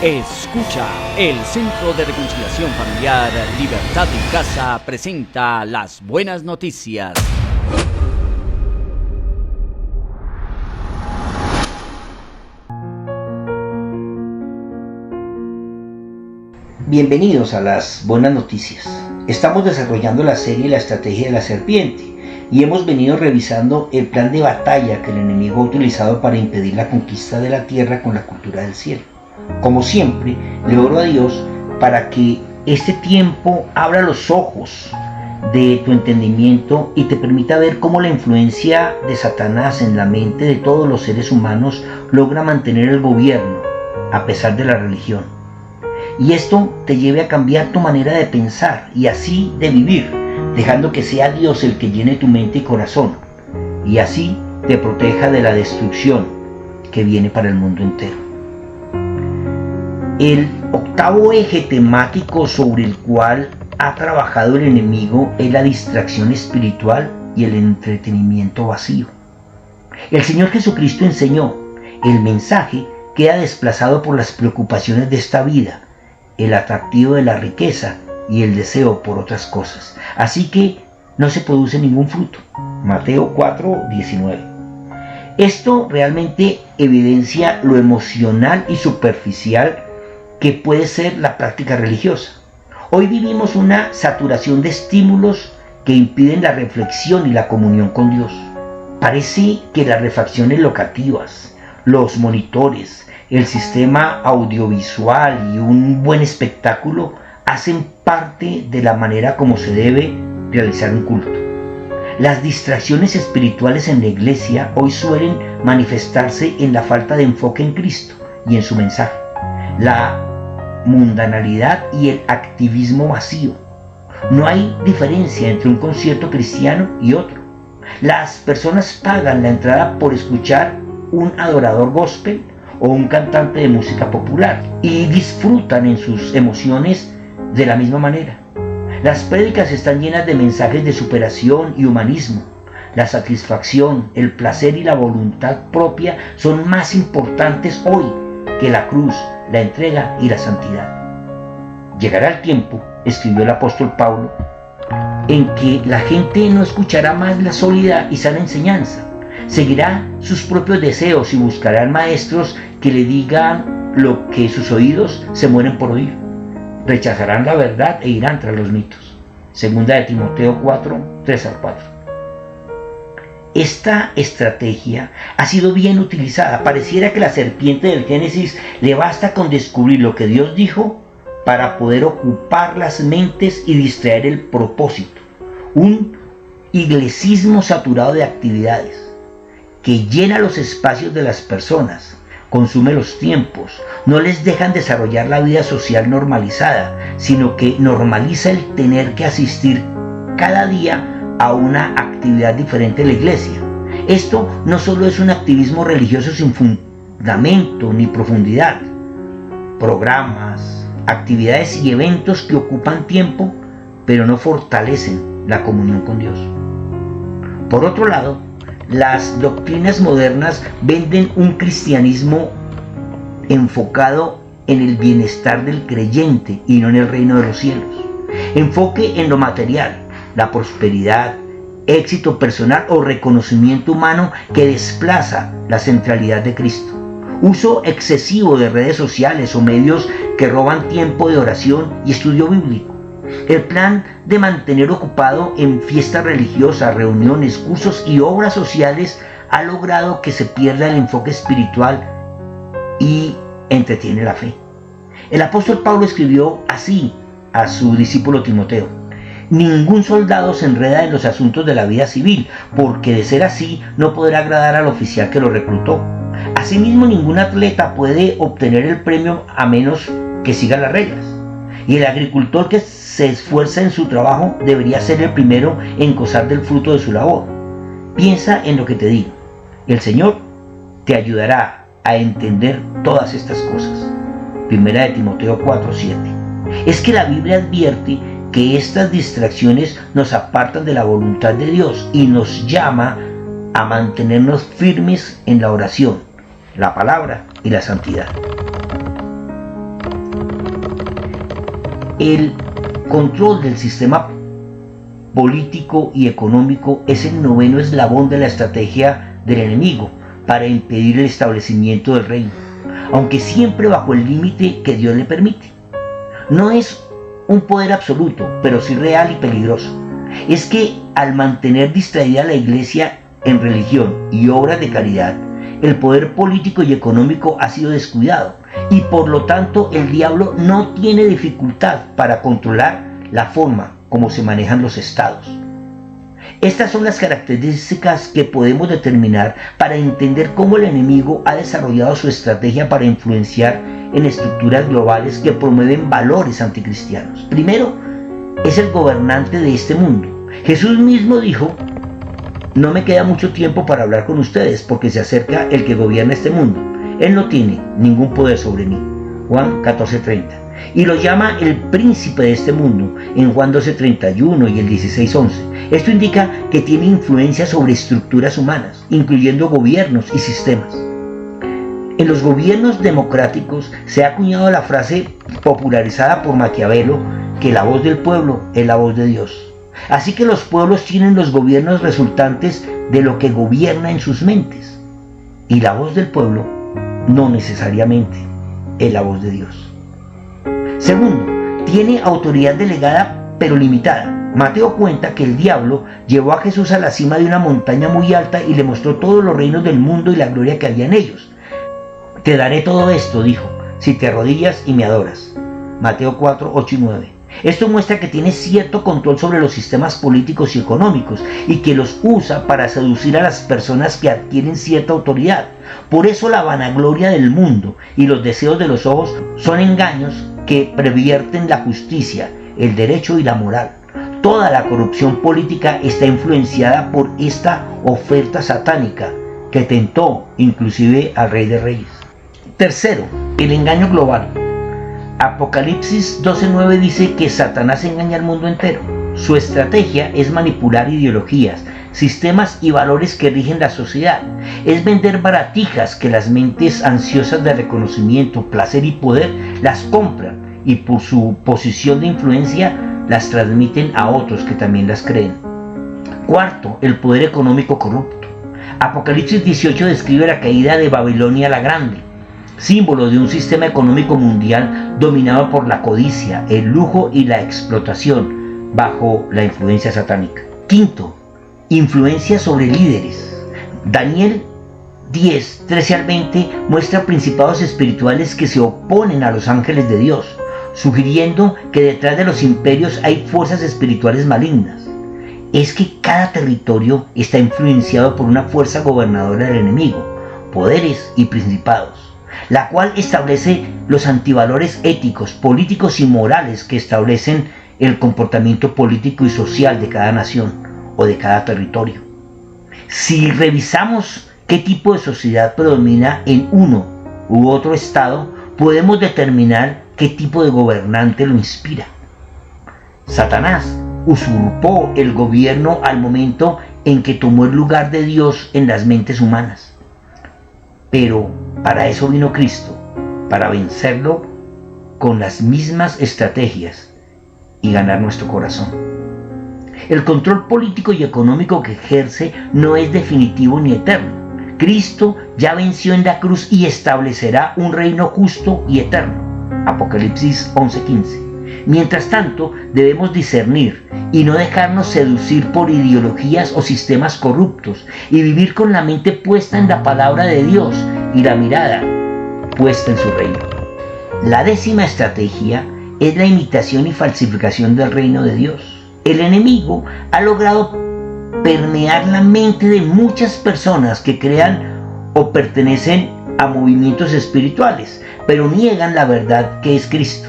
Escucha, el Centro de Reconciliación Familiar Libertad en Casa presenta las buenas noticias. Bienvenidos a las buenas noticias. Estamos desarrollando la serie La Estrategia de la Serpiente y hemos venido revisando el plan de batalla que el enemigo ha utilizado para impedir la conquista de la tierra con la cultura del cielo. Como siempre, le oro a Dios para que este tiempo abra los ojos de tu entendimiento y te permita ver cómo la influencia de Satanás en la mente de todos los seres humanos logra mantener el gobierno a pesar de la religión. Y esto te lleve a cambiar tu manera de pensar y así de vivir, dejando que sea Dios el que llene tu mente y corazón, y así te proteja de la destrucción que viene para el mundo entero. El octavo eje temático sobre el cual ha trabajado el enemigo es la distracción espiritual y el entretenimiento vacío. El Señor Jesucristo enseñó: el mensaje queda desplazado por las preocupaciones de esta vida, el atractivo de la riqueza y el deseo por otras cosas. Así que no se produce ningún fruto. Mateo 4:19. Esto realmente evidencia lo emocional y superficial que puede ser la práctica religiosa. Hoy vivimos una saturación de estímulos que impiden la reflexión y la comunión con Dios. Parece que las refacciones locativas, los monitores, el sistema audiovisual y un buen espectáculo hacen parte de la manera como se debe realizar un culto. Las distracciones espirituales en la iglesia hoy suelen manifestarse en la falta de enfoque en Cristo y en su mensaje, la mundanalidad y el activismo vacío. No hay diferencia entre un concierto cristiano y otro. Las personas pagan la entrada por escuchar un adorador gospel o un cantante de música popular y disfrutan en sus emociones de la misma manera. Las prédicas están llenas de mensajes de superación y humanismo. La satisfacción, el placer y la voluntad propia son más importantes hoy que la cruz, la entrega y la santidad. Llegará el tiempo, escribió el apóstol Pablo, en que la gente no escuchará más la sólida y sana enseñanza. Seguirá sus propios deseos y buscarán maestros que le digan lo que sus oídos se mueren por oír. Rechazarán la verdad e irán tras los mitos. Segunda de Timoteo 4, 3-4. Esta estrategia ha sido bien utilizada. Pareciera que la serpiente del Génesis le basta con descubrir lo que Dios dijo para poder ocupar las mentes y distraer el propósito. Un iglesismo saturado de actividades que llena los espacios de las personas, consume los tiempos, no les dejan desarrollar la vida social normalizada, sino que normaliza el tener que asistir cada día a una actividad diferente de la iglesia. Esto no solo es un activismo religioso sin fundamento ni profundidad. Programas, actividades y eventos que ocupan tiempo, pero no fortalecen la comunión con Dios. Por otro lado, las doctrinas modernas venden un cristianismo enfocado en el bienestar del creyente y no en el reino de los cielos. Enfoque en lo material, la prosperidad, éxito personal o reconocimiento humano que desplaza la centralidad de Cristo. Uso excesivo de redes sociales o medios que roban tiempo de oración y estudio bíblico. El plan de mantener ocupado en fiestas religiosas, reuniones, cursos y obras sociales ha logrado que se pierda el enfoque espiritual y entretiene la fe. El apóstol Pablo escribió así a su discípulo Timoteo: ningún soldado se enreda en los asuntos de la vida civil, porque de ser así no podrá agradar al oficial que lo reclutó. Asimismo, ningún atleta puede obtener el premio a menos que siga las reglas. Y el agricultor que se esfuerza en su trabajo debería ser el primero en gozar del fruto de su labor. Piensa en lo que te digo. El Señor te ayudará a entender todas estas cosas. Primera de Timoteo 4:7. Es que la Biblia advierte que estas distracciones nos apartan de la voluntad de Dios y nos llama a mantenernos firmes en la oración, la palabra y la santidad. El control del sistema político y económico es el noveno eslabón de la estrategia del enemigo para impedir el establecimiento del reino, aunque siempre bajo el límite que Dios le permite. No es un poder absoluto, pero sí real y peligroso. Es que al mantener distraída la iglesia en religión y obras de caridad, el poder político y económico ha sido descuidado y por lo tanto el diablo no tiene dificultad para controlar la forma como se manejan los estados. Estas son las características que podemos determinar para entender cómo el enemigo ha desarrollado su estrategia para influenciar en estructuras globales que promueven valores anticristianos. Primero, es el gobernante de este mundo. Jesús mismo dijo: no me queda mucho tiempo para hablar con ustedes porque se acerca el que gobierna este mundo. Él no tiene ningún poder sobre mí. Juan 14:30. Y lo llama el príncipe de este mundo en Juan 12:31 y el 16:11. Esto indica que tiene influencia sobre estructuras humanas, incluyendo gobiernos y sistemas. En los gobiernos democráticos se ha acuñado la frase popularizada por Maquiavelo que la voz del pueblo es la voz de Dios. Así que los pueblos tienen los gobiernos resultantes de lo que gobierna en sus mentes. Y la voz del pueblo no necesariamente es la voz de Dios. Segundo, tiene autoridad delegada pero limitada. Mateo cuenta que el diablo llevó a Jesús a la cima de una montaña muy alta y le mostró todos los reinos del mundo y la gloria que había en ellos. Te daré todo esto, dijo, si te arrodillas y me adoras. Mateo 4, 8 y 9. Esto muestra que tiene cierto control sobre los sistemas políticos y económicos y que los usa para seducir a las personas que adquieren cierta autoridad. Por eso la vanagloria del mundo y los deseos de los ojos son engaños que pervierten la justicia, el derecho y la moral. Toda la corrupción política está influenciada por esta oferta satánica que tentó inclusive al Rey de Reyes. Tercero, el engaño global. Apocalipsis 12:9 dice que Satanás engaña al mundo entero. Su estrategia es manipular ideologías, sistemas y valores que rigen la sociedad. Es vender baratijas que las mentes ansiosas de reconocimiento, placer y poder las compran y por su posición de influencia las transmiten a otros que también las creen. Cuarto, el poder económico corrupto. Apocalipsis 18 describe la caída de Babilonia la Grande, símbolo de un sistema económico mundial dominado por la codicia, el lujo y la explotación bajo la influencia satánica. Quinto, influencia sobre líderes. Daniel 10, 13 al 20 muestra principados espirituales que se oponen a los ángeles de Dios, sugiriendo que detrás de los imperios hay fuerzas espirituales malignas. Es que cada territorio está influenciado por una fuerza gobernadora del enemigo, poderes y principados, la cual establece los antivalores éticos, políticos y morales que establecen el comportamiento político y social de cada nación o de cada territorio. Si revisamos qué tipo de sociedad predomina en uno u otro estado, podemos determinar qué tipo de gobernante lo inspira. Satanás usurpó el gobierno al momento en que tomó el lugar de Dios en las mentes humanas. Pero para eso vino Cristo, para vencerlo con las mismas estrategias y ganar nuestro corazón. El control político y económico que ejerce no es definitivo ni eterno. Cristo ya venció en la cruz y establecerá un reino justo y eterno. Apocalipsis 11:15. Mientras tanto, debemos discernir y no dejarnos seducir por ideologías o sistemas corruptos y vivir con la mente puesta en la palabra de Dios y la mirada puesta en su reino. La 10ª estrategia es la imitación y falsificación del reino de Dios. El enemigo ha logrado permear la mente de muchas personas que crean o pertenecen a movimientos espirituales, pero niegan la verdad que es Cristo.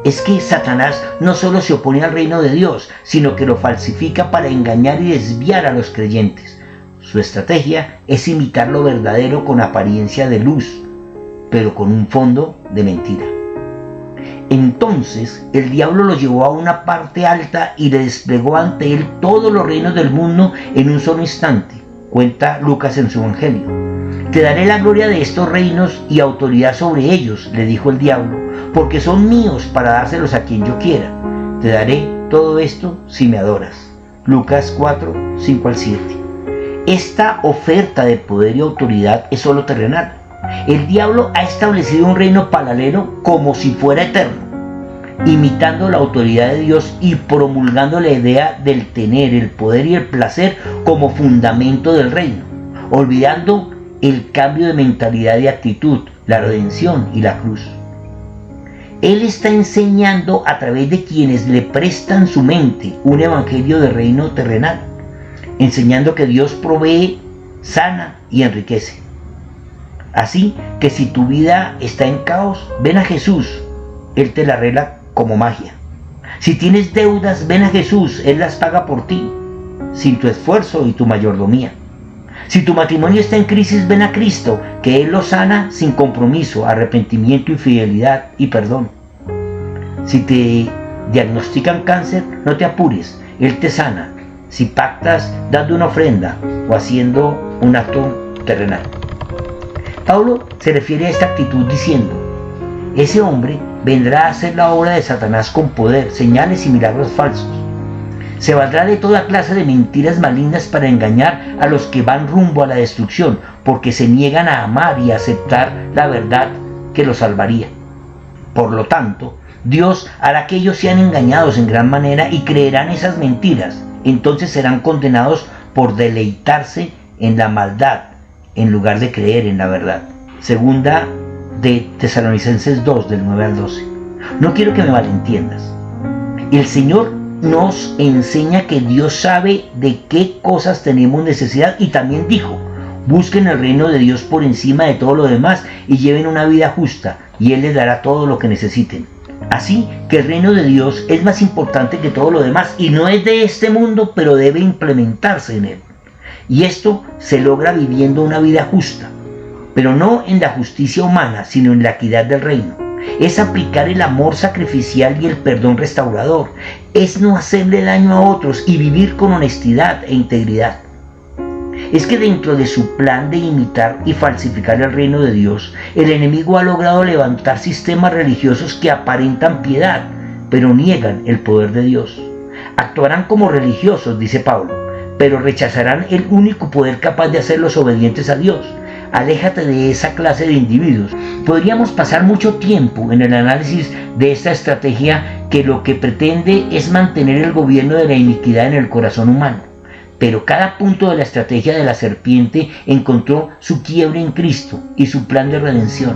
Es que Satanás no solo se opone al reino de Dios, sino que lo falsifica para engañar y desviar a los creyentes. Su estrategia es imitar lo verdadero con apariencia de luz, pero con un fondo de mentira. Entonces el diablo lo llevó a una parte alta y le desplegó ante él todos los reinos del mundo en un solo instante, cuenta Lucas en su Evangelio. Te daré la gloria de estos reinos y autoridad sobre ellos, le dijo el diablo, porque son míos para dárselos a quien yo quiera. Te daré todo esto si me adoras. Lucas 4, 5 al 7. Esta oferta de poder y autoridad es solo terrenal. El diablo ha establecido un reino paralelo como si fuera eterno, imitando la autoridad de Dios y promulgando la idea del tener el poder y el placer como fundamento del reino, olvidando el cambio de mentalidad y actitud, la redención y la cruz. Él está enseñando a través de quienes le prestan su mente un evangelio de reino terrenal, enseñando que Dios provee, sana y enriquece. Así que si tu vida está en caos, ven a Jesús, Él te la arregla como magia. Si tienes deudas, ven a Jesús, Él las paga por ti, sin tu esfuerzo y tu mayordomía. Si tu matrimonio está en crisis, ven a Cristo, que Él lo sana sin compromiso, arrepentimiento y fidelidad y perdón. Si te diagnostican cáncer, no te apures, Él te sana, si pactas dando una ofrenda o haciendo un acto terrenal. Pablo se refiere a esta actitud diciendo: ese hombre vendrá a hacer la obra de Satanás con poder, señales y milagros falsos. Se valdrá de toda clase de mentiras malignas para engañar a los que van rumbo a la destrucción, porque se niegan a amar y a aceptar la verdad que los salvaría. Por lo tanto, Dios hará que ellos sean engañados en gran manera y creerán esas mentiras. Entonces serán condenados por deleitarse en la maldad en lugar de creer en la verdad. Segunda de Tesalonicenses 2, del 9 al 12. No quiero que me malentiendas. El Señor nos enseña que Dios sabe de qué cosas tenemos necesidad y también dijo: busquen el reino de Dios por encima de todo lo demás y lleven una vida justa y Él les dará todo lo que necesiten. Así que el reino de Dios es más importante que todo lo demás y no es de este mundo, pero debe implementarse en él. Y esto se logra viviendo una vida justa, pero no en la justicia humana, sino en la equidad del reino. Es aplicar el amor sacrificial y el perdón restaurador. Es no hacerle daño a otros y vivir con honestidad e integridad. Es que dentro de su plan de imitar y falsificar el reino de Dios, el enemigo ha logrado levantar sistemas religiosos que aparentan piedad, pero niegan el poder de Dios. Actuarán como religiosos, dice Pablo, pero rechazarán el único poder capaz de hacerlos obedientes a Dios. Aléjate de esa clase de individuos. Podríamos pasar mucho tiempo en el análisis de esta estrategia que lo que pretende es mantener el gobierno de la iniquidad en el corazón humano. Pero cada punto de la estrategia de la serpiente encontró su quiebre en Cristo y su plan de redención.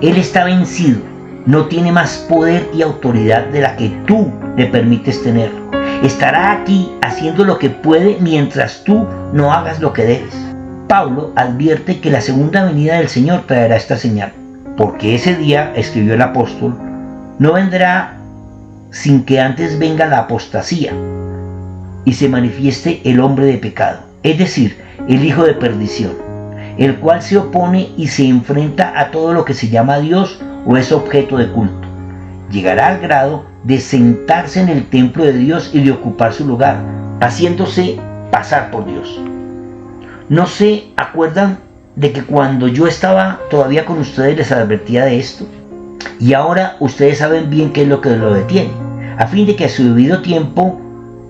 Él está vencido, no tiene más poder y autoridad de la que tú le permites tener. Estará aquí haciendo lo que puede mientras tú no hagas lo que debes. Pablo advierte que la segunda venida del Señor traerá esta señal, porque ese día, escribió el apóstol, no vendrá sin que antes venga la apostasía y se manifieste el hombre de pecado, es decir, el hijo de perdición, el cual se opone y se enfrenta a todo lo que se llama Dios o es objeto de culto. Llegará al grado de sentarse en el templo de Dios y de ocupar su lugar, haciéndose pasar por Dios. ¿No se acuerdan de que cuando yo estaba todavía con ustedes les advertía de esto? Y ahora ustedes saben bien qué es lo que lo detiene, a fin de que a su debido tiempo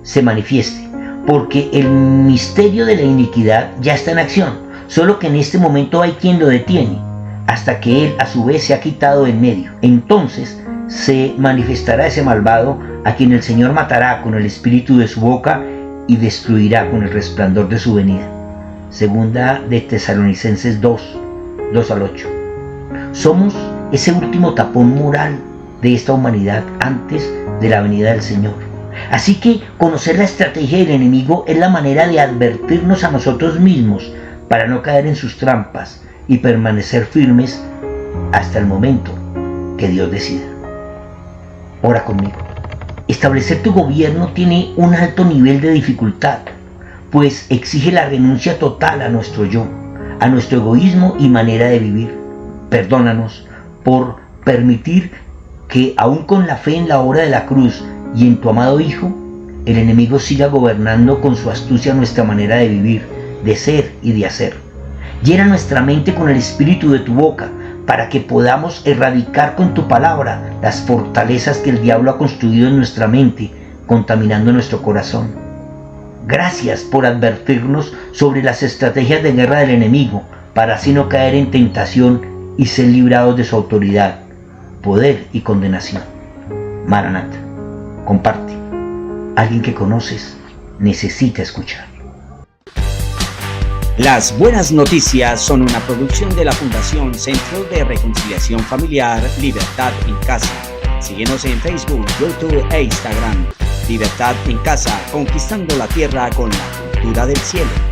se manifieste, porque el misterio de la iniquidad ya está en acción, solo que en este momento hay quien lo detiene, hasta que él a su vez se ha quitado en medio. Entonces se manifestará ese malvado, a quien el Señor matará con el espíritu de su boca y destruirá con el resplandor de su venida. Segunda de Tesalonicenses 2, 2 al 8. Somos ese último tapón moral de esta humanidad antes de la venida del Señor. Así que conocer la estrategia del enemigo es la manera de advertirnos a nosotros mismos para no caer en sus trampas y permanecer firmes hasta el momento que Dios decida. Ora conmigo. Establecer tu gobierno tiene un alto nivel de dificultad, pues exige la renuncia total a nuestro yo, a nuestro egoísmo y manera de vivir. Perdónanos por permitir que, aun con la fe en la obra de la cruz y en tu amado Hijo, el enemigo siga gobernando con su astucia nuestra manera de vivir, de ser y de hacer. Llena nuestra mente con el espíritu de tu boca, para que podamos erradicar con tu palabra las fortalezas que el diablo ha construido en nuestra mente, contaminando nuestro corazón. Gracias por advertirnos sobre las estrategias de guerra del enemigo, para así no caer en tentación y ser librados de su autoridad, poder y condenación. Maranata, comparte. Alguien que conoces necesita escuchar. Las Buenas Noticias son una producción de la Fundación Centro de Reconciliación Familiar Libertad en Casa. Síguenos en Facebook, YouTube e Instagram. Libertad en Casa, conquistando la tierra con la cultura del cielo.